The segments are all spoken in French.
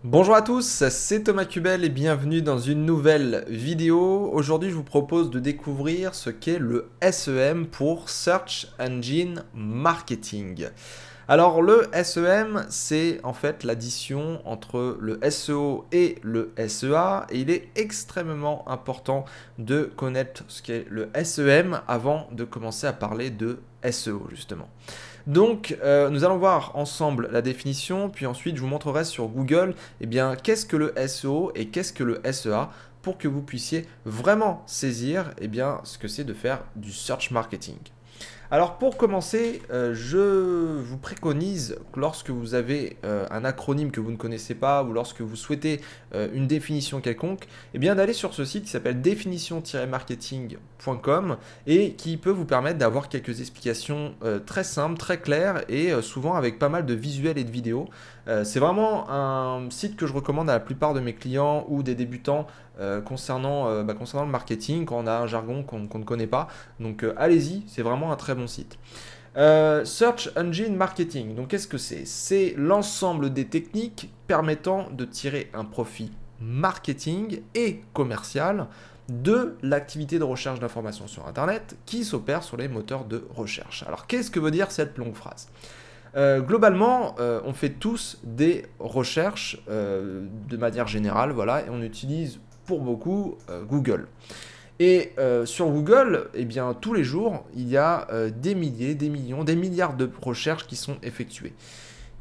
Bonjour à tous, c'est Thomas Cubel et bienvenue dans une nouvelle vidéo. Aujourd'hui, je vous propose de découvrir ce qu'est le SEM pour Search Engine Marketing. Alors le SEM, c'est en fait l'addition entre le SEO et le SEA et il est extrêmement important de connaître ce qu'est le SEM avant de commencer à parler de SEO justement. Donc, nous allons voir ensemble la définition, puis ensuite je vous montrerai sur Google, eh bien, qu'est-ce que le SEO et qu'est-ce que le SEA pour que vous puissiez vraiment saisir, eh bien, ce que c'est de faire du search marketing. Alors pour commencer, je vous préconise que lorsque vous avez un acronyme que vous ne connaissez pas ou lorsque vous souhaitez une définition quelconque, eh bien d'aller sur ce site qui s'appelle définition-marketing.com et qui peut vous permettre d'avoir quelques explications très simples, très claires et souvent avec pas mal de visuels et de vidéos. C'est vraiment un site que je recommande à la plupart de mes clients ou des débutants concernant le marketing quand on a un jargon qu'on ne connaît pas. Donc allez-y, c'est vraiment un très bon site. Search Engine Marketing, donc qu'est-ce que c'est? C'est l'ensemble des techniques permettant de tirer un profit marketing et commercial de l'activité de recherche d'informations sur Internet qui s'opère sur les moteurs de recherche. Alors qu'est-ce que veut dire cette longue phrase? Globalement, on fait tous des recherches de manière générale, voilà, et on utilise pour beaucoup Google. Et sur Google, eh bien, tous les jours, il y a des milliers, des millions, des milliards de recherches qui sont effectuées.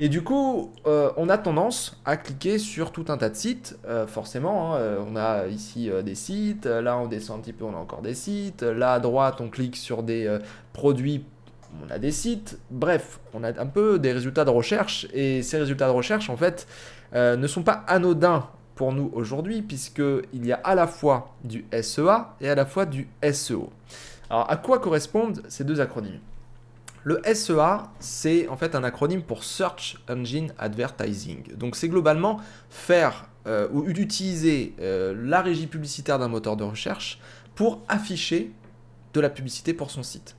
Et du coup, on a tendance à cliquer sur tout un tas de sites, forcément. On a ici des sites, là on descend un petit peu, on a encore des sites, là à droite on clique sur des produits, on a des sites. Bref, on a un peu des résultats de recherche, et ces résultats de recherche, en fait, ne sont pas anodins pour nous aujourd'hui, puisqu'il y a à la fois du SEA et à la fois du SEO. Alors, à quoi correspondent ces deux acronymes? Le SEA, c'est en fait un acronyme pour Search Engine Advertising. Donc, c'est globalement faire ou utiliser la régie publicitaire d'un moteur de recherche pour afficher de la publicité pour son site.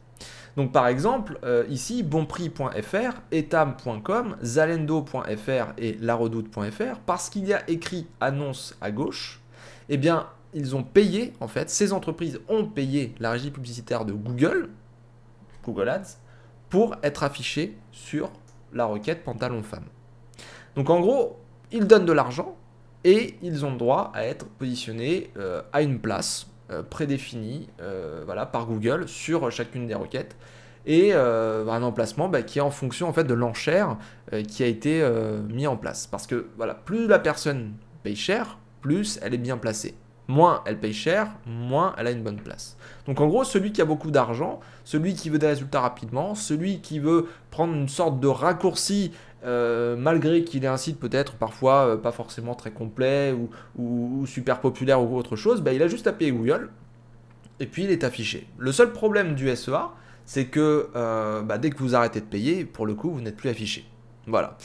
Donc par exemple, ici, bonprix.fr, etam.com, zalendo.fr et laredoute.fr, parce qu'il y a écrit annonce à gauche, eh bien, ils ont payé, en fait, ces entreprises ont payé la régie publicitaire de Google, Google Ads, pour être affichées sur la requête pantalon femme. Donc en gros, ils donnent de l'argent et ils ont le droit à être positionnés à une place prédéfinie voilà, par Google sur chacune des requêtes et un emplacement qui est en fonction en fait de l'enchère qui a été mis en place. Parce que voilà, plus la personne paye cher, plus elle est bien placée. Moins elle paye cher, moins elle a une bonne place. Donc en gros, celui qui a beaucoup d'argent, celui qui veut des résultats rapidement, celui qui veut prendre une sorte de raccourci malgré qu'il ait un site peut-être parfois pas forcément très complet ou super populaire ou autre chose, il a juste à payer Google et puis il est affiché. Le seul problème du SEA, c'est que dès que vous arrêtez de payer, pour le coup, vous n'êtes plus affiché. Voilà.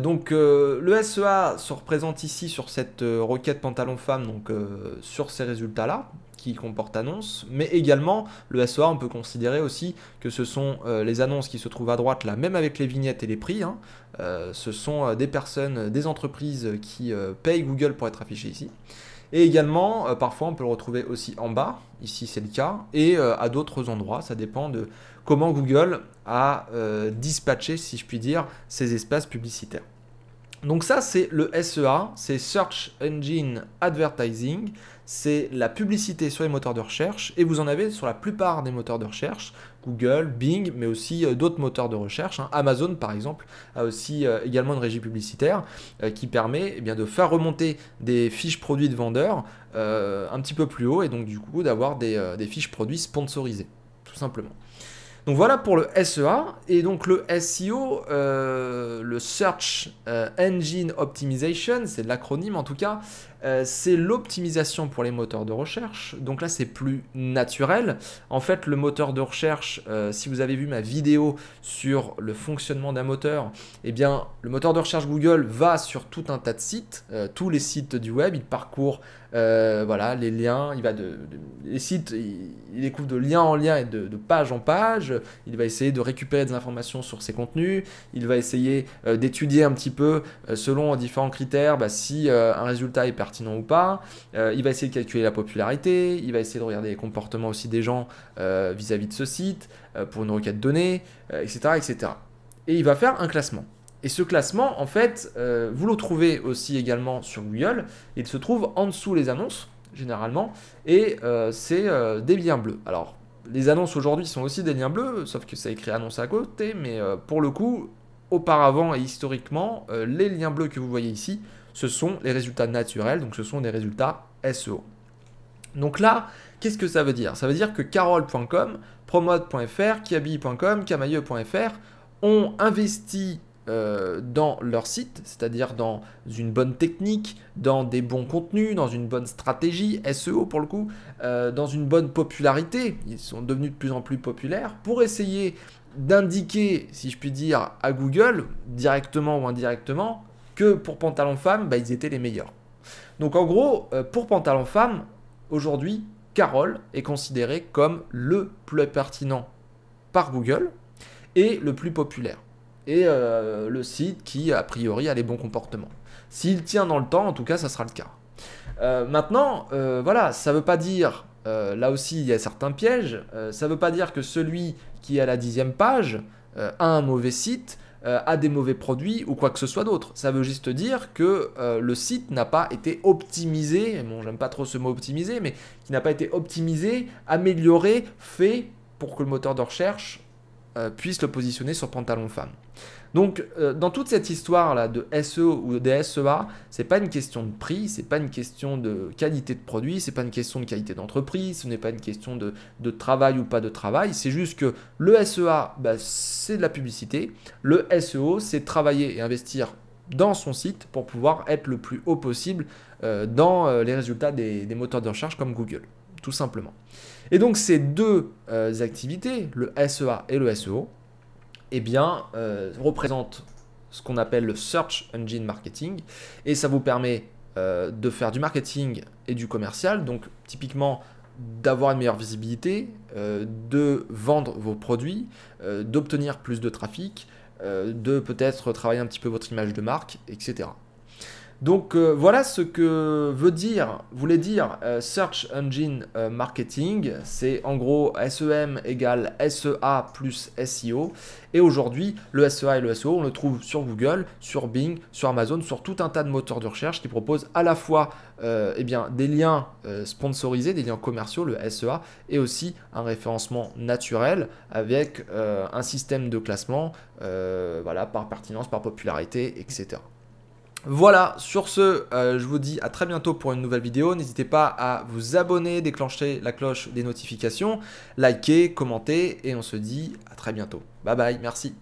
Donc le SEA se représente ici sur cette requête pantalon femme, donc sur ces résultats-là, qui comportent annonces, mais également le SEA, on peut considérer aussi que ce sont les annonces qui se trouvent à droite, là, même avec les vignettes et les prix. Ce sont des personnes, des entreprises qui payent Google pour être affichées ici. Et également, parfois, on peut le retrouver aussi en bas, ici c'est le cas, et à d'autres endroits, ça dépend de comment Google a dispatché, si je puis dire, ces espaces publicitaires. Donc ça, c'est le SEA, c'est Search Engine Advertising, c'est la publicité sur les moteurs de recherche, et vous en avez sur la plupart des moteurs de recherche, Google, Bing, mais aussi d'autres moteurs de recherche. Amazon, par exemple, a aussi également une régie publicitaire qui permet de faire remonter des fiches produits de vendeurs un petit peu plus haut, et donc du coup d'avoir des fiches produits sponsorisées, tout simplement. Donc voilà pour le SEA, et donc le SEO, le Search Engine Optimization, c'est l'acronyme en tout cas, c'est l'optimisation pour les moteurs de recherche. Donc là, c'est plus naturel. En fait, le moteur de recherche, si vous avez vu ma vidéo sur le fonctionnement d'un moteur, eh bien, le moteur de recherche Google va sur tout un tas de sites, tous les sites du web, il parcourt voilà, les liens, il va les sites, il découvre de lien en lien et de page en page, il va essayer de récupérer des informations sur ces contenus, il va essayer d'étudier un petit peu selon différents critères si un résultat est pertinent ou pas, il va essayer de calculer la popularité, il va essayer de regarder les comportements aussi des gens vis-à-vis de ce site, pour une requête donnée, etc., etc. Et il va faire un classement. Et ce classement, en fait, vous le trouvez aussi également sur Google. Il se trouve en dessous les annonces, généralement, et c'est des liens bleus. Alors, les annonces aujourd'hui sont aussi des liens bleus, sauf que ça écrit annonce à côté, mais pour le coup, auparavant et historiquement, les liens bleus que vous voyez ici, ce sont les résultats naturels, donc ce sont des résultats SEO. Donc là, qu'est-ce que ça veut dire? Ça veut dire que carole.com, promode.fr, kiabi.com, kamaye.fr ont investi dans leur site, c'est-à-dire dans une bonne technique, dans des bons contenus, dans une bonne stratégie, SEO pour le coup, dans une bonne popularité, ils sont devenus de plus en plus populaires, pour essayer d'indiquer, si je puis dire, à Google, directement ou indirectement, que pour Pantalon Femme, ils étaient les meilleurs. Donc en gros, pour Pantalon Femme, aujourd'hui, Carole est considéré comme le plus pertinent par Google et le plus populaire. Et le site qui, a priori, a les bons comportements. S'il tient dans le temps, en tout cas, ça sera le cas. Maintenant, voilà, ça ne veut pas dire, là aussi, il y a certains pièges, ça ne veut pas dire que celui qui est à la 10e page a un mauvais site, a des mauvais produits ou quoi que ce soit d'autre. Ça veut juste dire que le site n'a pas été optimisé, bon, j'aime pas trop ce mot optimisé, mais qui n'a pas été optimisé, amélioré, fait pour que le moteur de recherche puisse le positionner sur Pantalon Femme. Donc, dans toute cette histoire-là de SEO ou de SEA, c'est pas une question de prix, c'est pas une question de qualité de produit, c'est pas une question de qualité d'entreprise, ce n'est pas une question de travail ou pas de travail, c'est juste que le SEA, c'est de la publicité, le SEO, c'est travailler et investir dans son site pour pouvoir être le plus haut possible dans les résultats des moteurs de recherche comme Google, tout simplement. Et donc ces deux activités, le SEA et le SEO, eh bien, représentent ce qu'on appelle le Search Engine Marketing, et ça vous permet de faire du marketing et du commercial, donc typiquement d'avoir une meilleure visibilité, de vendre vos produits, d'obtenir plus de trafic, de peut-être travailler un petit peu votre image de marque, etc. Donc voilà ce que voulait dire Search Engine Marketing. C'est en gros SEM égale SEA plus SEO. Et aujourd'hui, le SEA et le SEO, on le trouve sur Google, sur Bing, sur Amazon, sur tout un tas de moteurs de recherche qui proposent à la fois des liens sponsorisés, des liens commerciaux, le SEA, et aussi un référencement naturel avec un système de classement voilà, par pertinence, par popularité, etc. Voilà, sur ce, je vous dis à très bientôt pour une nouvelle vidéo. N'hésitez pas à vous abonner, déclencher la cloche des notifications, liker, commenter et on se dit à très bientôt. Bye bye, merci.